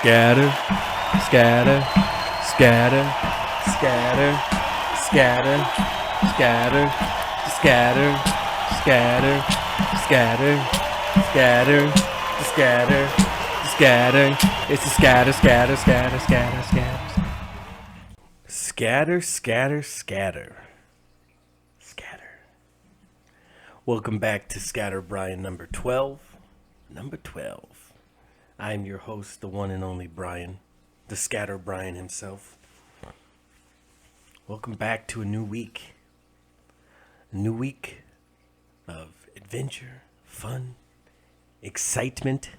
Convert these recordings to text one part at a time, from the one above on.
Scatter, scatter, scatter, scatter, scatter, scatter, scatter, scatter, scatter, scatter, scatter, scatter. It's a scatter, scatter, scatter, scatter, scatter. Scatter, scatter, scatter. Scatter. Welcome back to ScatterBrian number 12. Number 12. I am your host, the one and only Brian, the ScatterBrian himself. Welcome back to a new week. A new week of adventure, fun, excitement,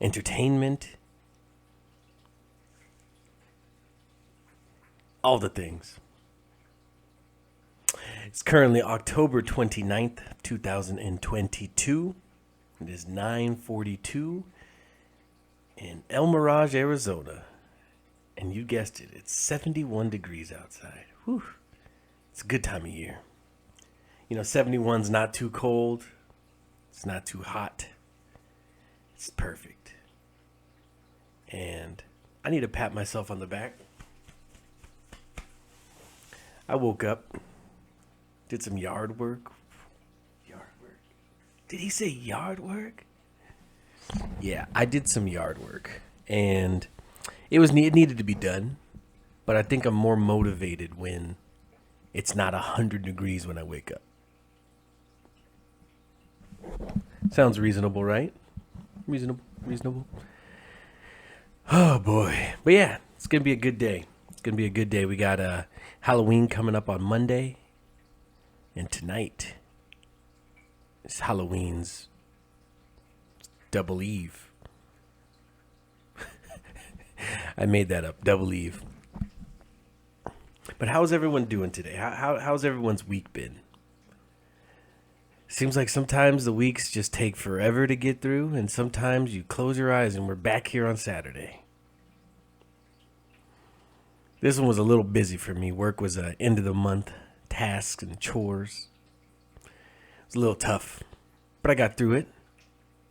entertainment, all the things. It's currently October 29th, 2022. It is 9:42 in El Mirage, Arizona. And you guessed it, it's 71 degrees outside. Whew. It's a good time of year. You know, 71's not too cold. It's not too hot. It's perfect. And I need to pat myself on the back. I woke up, did some yard work. Yard work. Did he say yard work? Yeah, I did some yard work, and it needed to be done. But I think I'm more motivated when it's not 100 degrees when I wake up. Sounds reasonable, right? Reasonable. Oh boy, but yeah, it's gonna be a good day. It's gonna be a good day. We got Halloween coming up on Monday, and tonight is Halloween's Double Eve. I made that up, Double Eve. But how's everyone doing today? How's everyone's week been? Seems like sometimes the weeks just take forever to get through, and sometimes you close your eyes and we're back here on Saturday. This one was a little busy for me. Work was end of the month, tasks and chores. It was a little tough, but I got through it.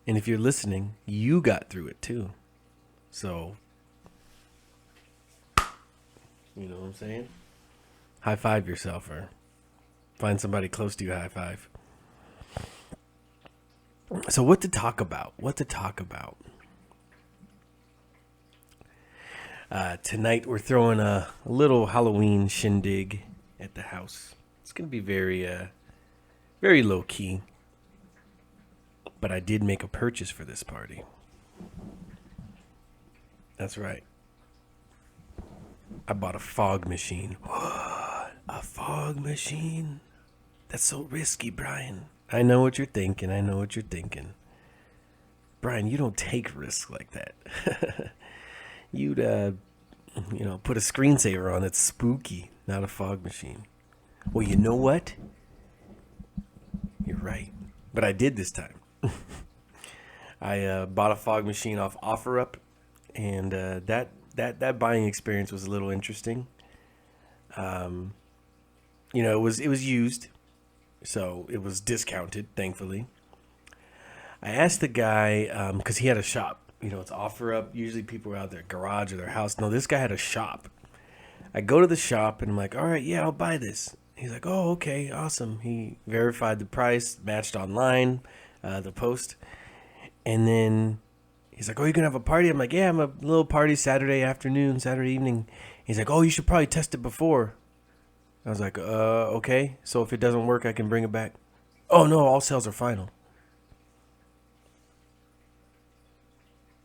And if you're listening, you got through it too. So, you know what I'm saying? High five yourself, or find somebody close to you, high five. So what to talk about? Tonight we're throwing a little Halloween shindig at the house. It's going to be very low key. But I did make a purchase for this party. That's right. I bought a fog machine. A fog machine? That's so risky, Brian. I know what you're thinking. Brian, you don't take risks like that. You'd, put a screensaver on. It's spooky, not a fog machine. Well, you know what? You're right. But I did this time. I bought a fog machine off OfferUp, and that buying experience was a little interesting. It was used, so it was discounted, thankfully. I asked the guy, because he had a shop. It's OfferUp. Usually people are out their garage or their house. No, this guy had a shop. I go to the shop, and I'm like, all right, yeah, I'll buy this. He's like, oh, okay, awesome. He verified the price, matched online, the post. And then he's like, oh, you're going to have a party? I'm like, yeah, I'm a little party Saturday evening. He's like, oh, you should probably test it before. I was like, okay. So if it doesn't work, I can bring it back. Oh, no, all sales are final.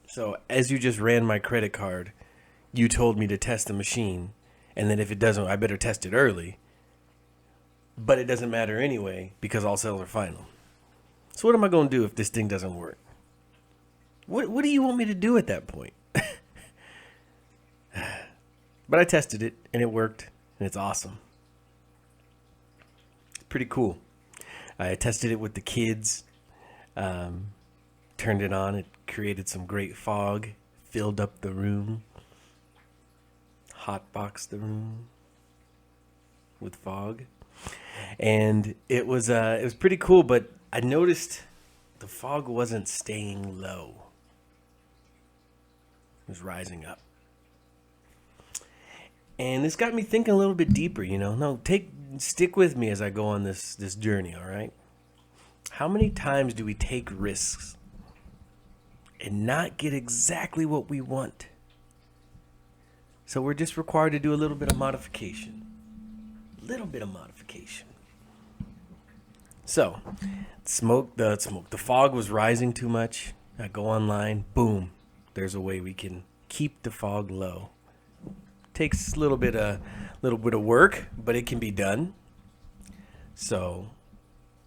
So as you just ran my credit card, you told me to test the machine. And then if it doesn't, I better test it early. But it doesn't matter anyway because all sales are final. So what am I going to do if this thing doesn't work? What do you want me to do at that point? But I tested it, and it worked, and it's awesome. It's pretty cool. I tested it with the kids, turned it on. It created some great fog, filled up the room, hotboxed the room with fog. And it was pretty cool, but I noticed the fog wasn't staying low. was rising up. And this got me thinking a little bit deeper, No, stick with me as I go on this journey, all right? How many times do we take risks and not get exactly what we want? So we're just required to do a little bit of modification. So, the fog was rising too much. I go online, boom. There's a way we can keep the fog low. Takes a little bit of work, but it can be done. So,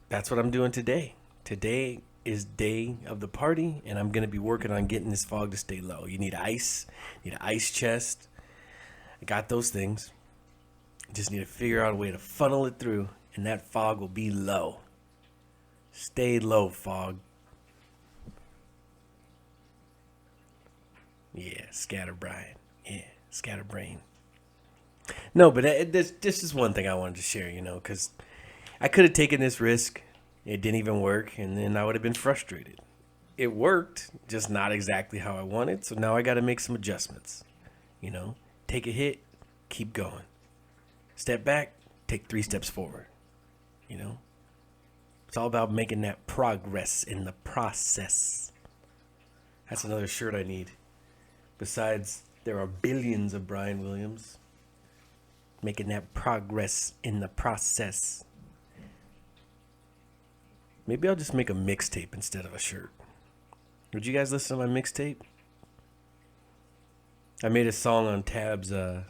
that's what I'm doing today. Today is day of the party, and I'm gonna be working on getting this fog to stay low. You need ice, you need an ice chest. I got those things. Just need to figure out a way to funnel it through, and that fog will be low. Stay low, fog. Yeah, ScatterBrian. Yeah, ScatterBrain. No, but this is one thing I wanted to share, because I could have taken this risk. It didn't even work, and then I would have been frustrated. It worked, just not exactly how I wanted, so now I got to make some adjustments. Take a hit, keep going. Step back, take 3 steps forward. It's all about making that progress in the process. That's another shirt I need. Besides, there are billions of Brian Williams. Making that progress in the process. Maybe I'll just make a mixtape instead of a shirt. Would you guys listen to my mixtape? I made a song on Tabs a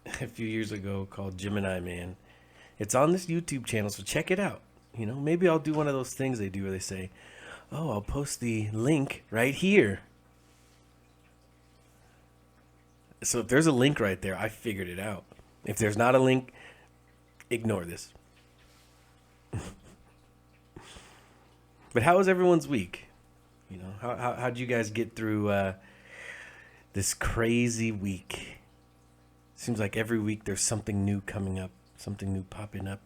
few years ago called Gemini Man. It's on this YouTube channel, so check it out. Maybe I'll do one of those things they do where they say, oh, I'll post the link right here. So if there's a link right there, I figured it out. If there's not a link, ignore this. But how was everyone's week? How'd you guys get through this crazy week? Seems like every week there's something new coming up, something new popping up,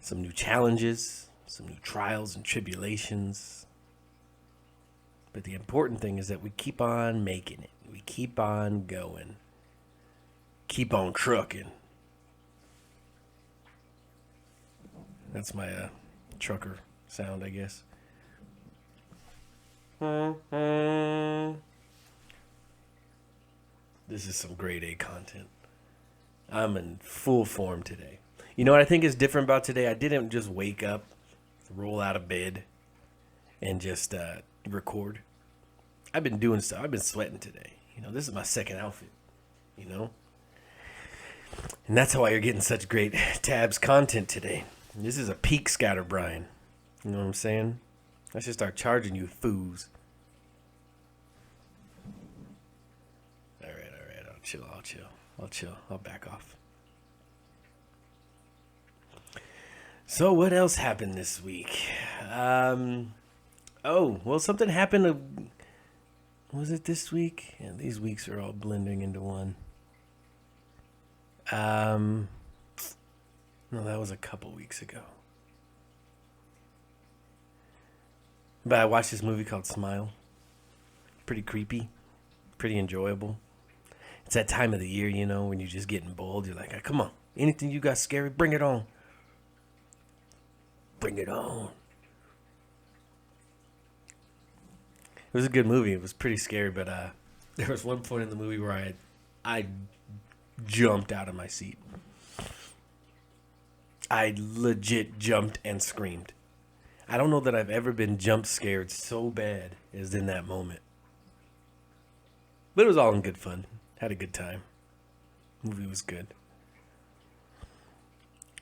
some new challenges, some new trials and tribulations. But the important thing is that we keep on making it. We keep on going. Keep on trucking. That's my trucker sound, I guess. This is some grade A content. I'm in full form today. You know what I think is different about today? I didn't just wake up, roll out of bed, and just record. I've been doing stuff. I've been sweating today. This is my second outfit. And that's why you're getting such great Tabs content today. This is a peak ScatterBrian. You know what I'm saying? I should start charging you foos. All right. I'll chill. I'll back off. So what else happened this week? Something happened. Was it this week? Yeah, these weeks are all blending into one. No, that was a couple weeks ago. But I watched this movie called Smile. Pretty creepy. Pretty enjoyable. It's that time of the year, when you're just getting bold. You're like, come on. Anything you got scary, bring it on. Bring it on. It was a good movie. It was pretty scary, but there was one point in the movie where I jumped out of my seat. I legit jumped and screamed. I don't know that I've ever been jump scared so bad as in that moment. But it was all in good fun. Had a good time. Movie was good.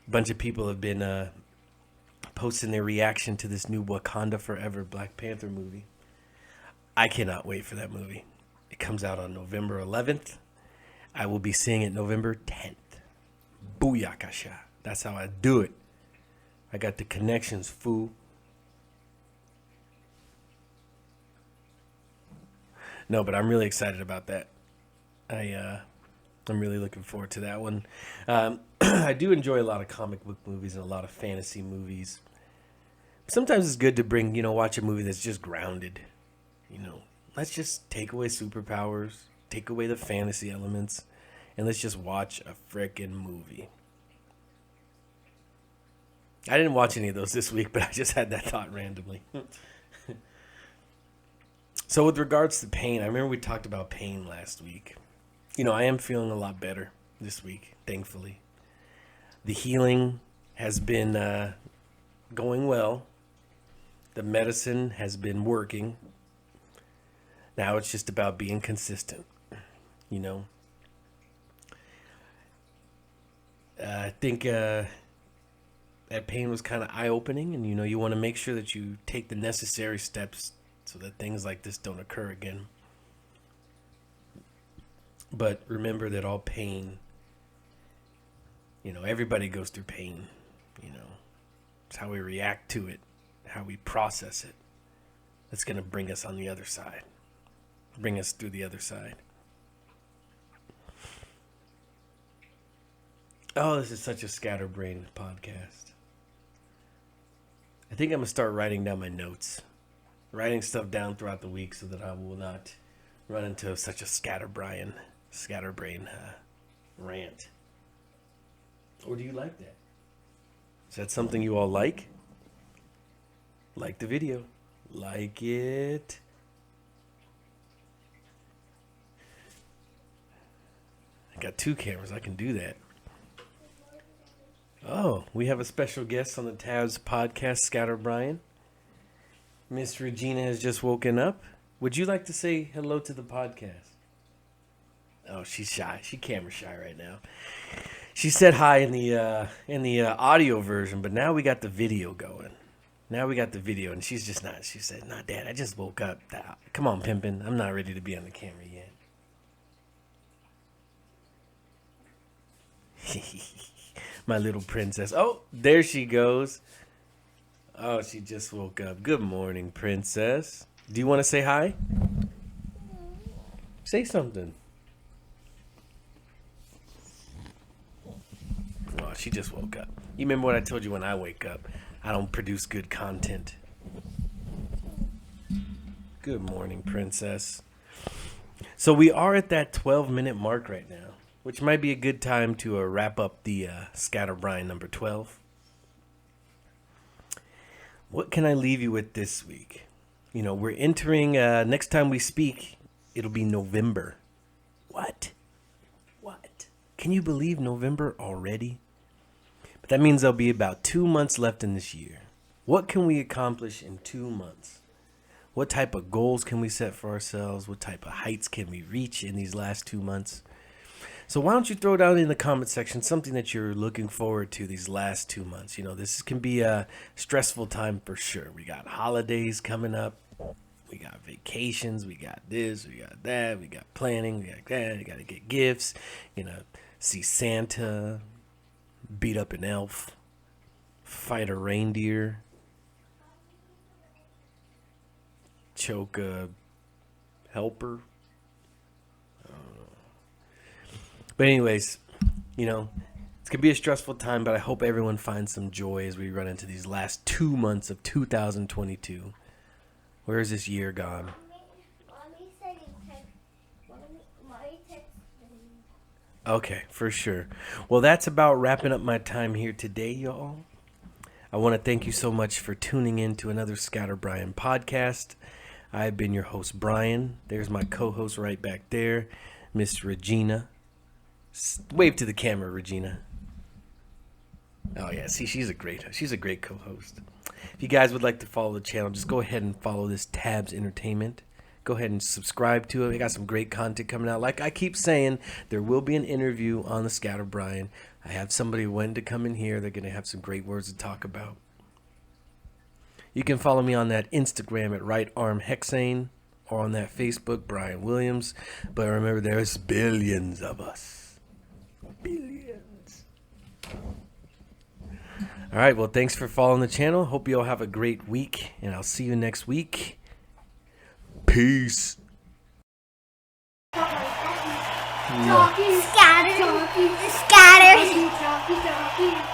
A bunch of people have been posting their reaction to this new Wakanda Forever Black Panther movie. I cannot wait for that movie. It comes out on November 11th. I will be seeing it November 10th. Booyakasha. That's how I do it. I got the connections, fool. No, but I'm really excited about that. I'm really looking forward to that one. I do enjoy a lot of comic book movies and a lot of fantasy movies. Sometimes it's good to watch a movie that's just grounded. let's just take away superpowers, take away the fantasy elements, and let's just watch a frickin' movie. I didn't watch any of those this week, but I just had that thought randomly. So with regards to pain, I remember we talked about pain last week. I am feeling a lot better this week, thankfully. The healing has been going well. The medicine has been working. Now it's just about being consistent, I think that pain was kind of eye-opening, and you want to make sure that you take the necessary steps so that things like this don't occur again. But remember that all pain, everybody goes through pain. It's how we react to it, how we process it, that's going to bring us on the other side, bring us through the other side. Oh, this is such a scatterbrain podcast. I think I'm going to start writing down my notes, writing stuff down throughout the week so that I will not run into such a scatterbrain rant. Or do you like that? Is that something you all like? Like the video. Like it. I got 2 cameras. I can do that. Oh, we have a special guest on the Tabs podcast, ScatterBrian. Miss Regina has just woken up. Would you like to say hello to the podcast? Oh, she's shy. She's camera shy right now. She said hi in the audio version, but now we got the video going. Now we got the video, and she's just not. She said, "Nah, Dad, I just woke up. Come on, pimpin'. I'm not ready to be on the camera yet." My little princess. Oh, there she goes. Oh, she just woke up. Good morning, princess. Do you want to say hi? Say something. Oh, she just woke up. You remember what I told you when I wake up? I don't produce good content. Good morning, princess. So we are at that 12-minute mark right now, which might be a good time to wrap up the ScatterBrian number 12. What can I leave you with this week? We're entering, next time we speak, it'll be November. What? Can you believe November already? But that means there'll be about 2 months left in this year. What can we accomplish in 2 months? What type of goals can we set for ourselves? What type of heights can we reach in these last 2 months? So why don't you throw down in the comment section something that you're looking forward to these last 2 months? This can be a stressful time for sure. We got holidays coming up. We got vacations. We got this. We got that. We got planning. We got that. We got to get gifts. See Santa, beat up an elf, fight a reindeer, choke a helper. But anyways, it's going to be a stressful time, but I hope everyone finds some joy as we run into these last 2 months of 2022. Where is this year gone? Okay, for sure. Well, that's about wrapping up my time here today, y'all. I want to thank you so much for tuning in to another ScatterBrian podcast. I've been your host, Brian. There's my co-host right back there, Miss Regina. Wave to the camera, Regina. Oh yeah, see, she's a great co-host. If you guys would like to follow the channel, just go ahead and follow this Tabs Entertainment. Go ahead and subscribe to it. We got some great content coming out. Like I keep saying, there will be an interview on the ScatterBrian. I have somebody wanting to come in here. They're going to have some great words to talk about. You can follow me on that Instagram at rightarmhexane or on that Facebook, Brian Williams. But remember, there's billions of us. Billions. All right, well, thanks for following the channel. Hope you all have a great week, and I'll see you next week. Peace. Talking, scatter, scatter.